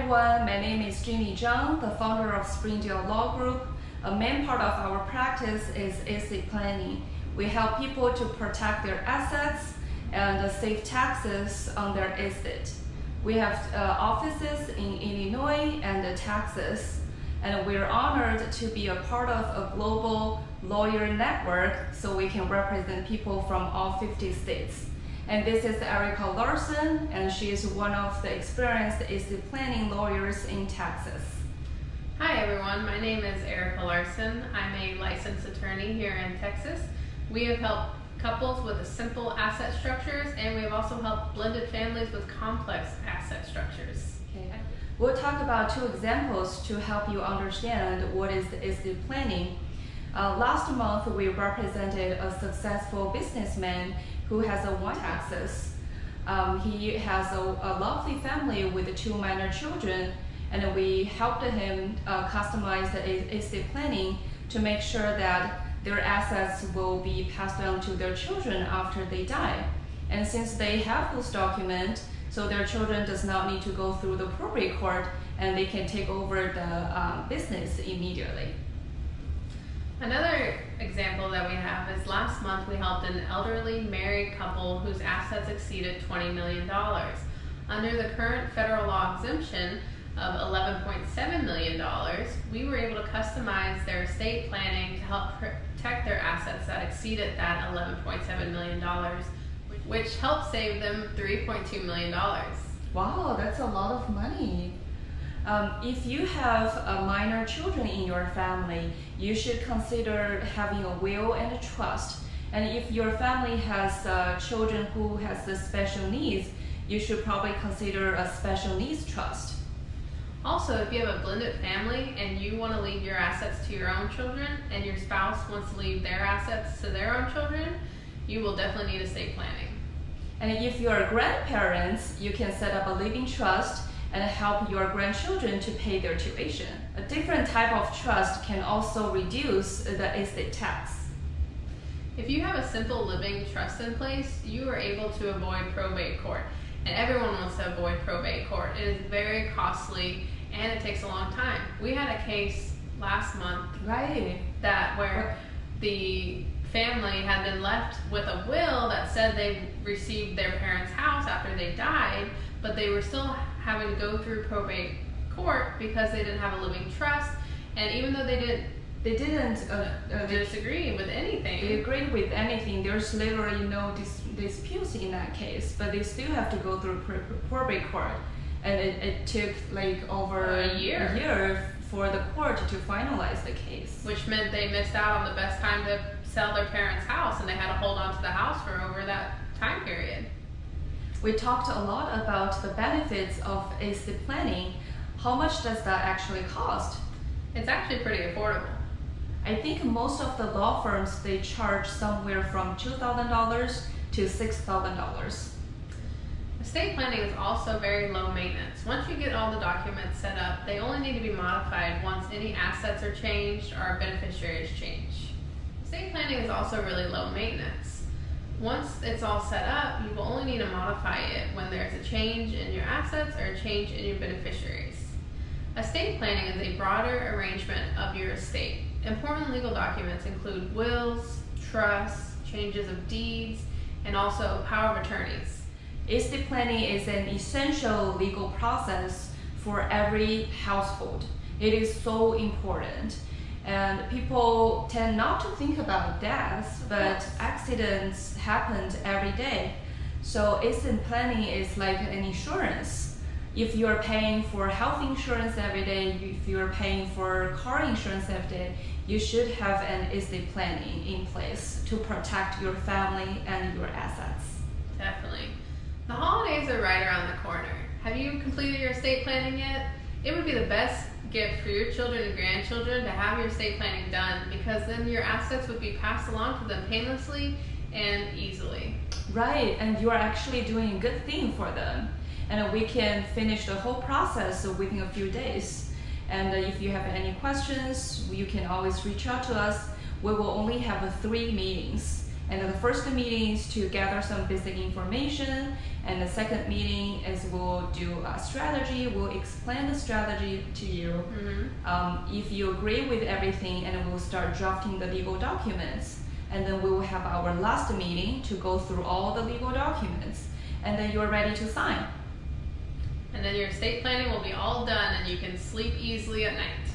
everyone, my name is Jeanie.z, the founder of Springdale Law Group. A main part of our practice is estate planning. We help people to protect their assets and save taxes on their estate. We have offices in Illinois and Texas, and we're honored to be a part of a global lawyer network so we can represent people from all 50 states. And this is Erica Larson, and she is one of the experienced estate planning lawyers in Texas. Hi everyone, my name is Erica Larson. I'm a licensed attorney here in Texas. We have helped couples with simple asset structures, and we have also helped blended families with complex asset structures. Okay. We'll talk about two examples to help you understand what is the estate planning. Last month, we represented a successful businessman who has a one Texas. He has a lovely family with 2 minor children, and we helped him customize the estate planning to make sure that their assets will be passed on to their children after they die. And since they have those documents, so their children does not need to go through the probate court, and they can take over the business immediately. Another example that we have is last month we helped an elderly married couple whose assets exceeded $20 million. Under the current federal law exemption of $11.7 million, we were able to customize their estate planning to help protect their assets that exceeded that $11.7 million, which helped save them $3.2 million. Wow, that's a lot of money. If you have minor children in your family, you should consider having a will and a trust. And if your family has children who has the special needs, you should probably consider a special needs trust. Also, if you have a blended family and you want to leave your assets to your own children and your spouse wants to leave their assets to their own children, you will definitely need estate planning. And if you are grandparents, you can set up a living trust and help your grandchildren to pay their tuition. A different type of trust can also reduce the estate tax. If you have a simple living trust in place, you are able to avoid probate court. And everyone wants to avoid probate court. It is very costly and it takes a long time. We had a case last month where the family had been left with a will that said they received their parents' house after they died, but they were still having to go through probate court because they didn't have a living trust. And even though they didn't disagree with anything. They agreed with anything. There's literally no disputes in that case, but they still have to go through probate court. And it took like over a year for the court to finalize the case. Which meant they missed out on the best time to sell their parents' house, and they had to hold on to the house for over that time period. We talked a lot about the benefits of estate planning. How much does that actually cost? It's actually pretty affordable. I think most of the law firms, they charge somewhere from $2,000 to $6,000. Estate planning is also very low maintenance. Once you get all the documents set up, they only need to be modified once any assets are changed or beneficiaries change. Estate planning is also really low maintenance. Once it's all set up, you will only need to modify it when there's a change in your assets or a change in your beneficiaries. Estate planning is a broader arrangement of your estate. Important legal documents include wills, trusts, changes of deeds, and also power of attorneys. Estate planning is an essential legal process for every household. It is so important. And people tend not to think about deaths, but accidents happen every day. So estate planning is like an insurance. If you're paying for health insurance every day, if you're paying for car insurance every day, you should have an estate planning in place to protect your family and your assets. Definitely. The holidays are right around the corner. Have you completed your estate planning yet? It would be the best gift for your children and grandchildren to have your estate planning done, because then your assets would be passed along to them painlessly and easily. Right, and you are actually doing a good thing for them. And we can finish the whole process within a few days. And if you have any questions, you can always reach out to us. We will only have 3 meetings. And the first meeting is to gather some basic information, and the second meeting is we'll do a strategy. We'll explain the strategy to you. If you agree with everything, and we'll start drafting the legal documents. And then we will have our last meeting to go through all the legal documents, and then you're ready to sign. And then your estate planning will be all done and you can sleep easily at night.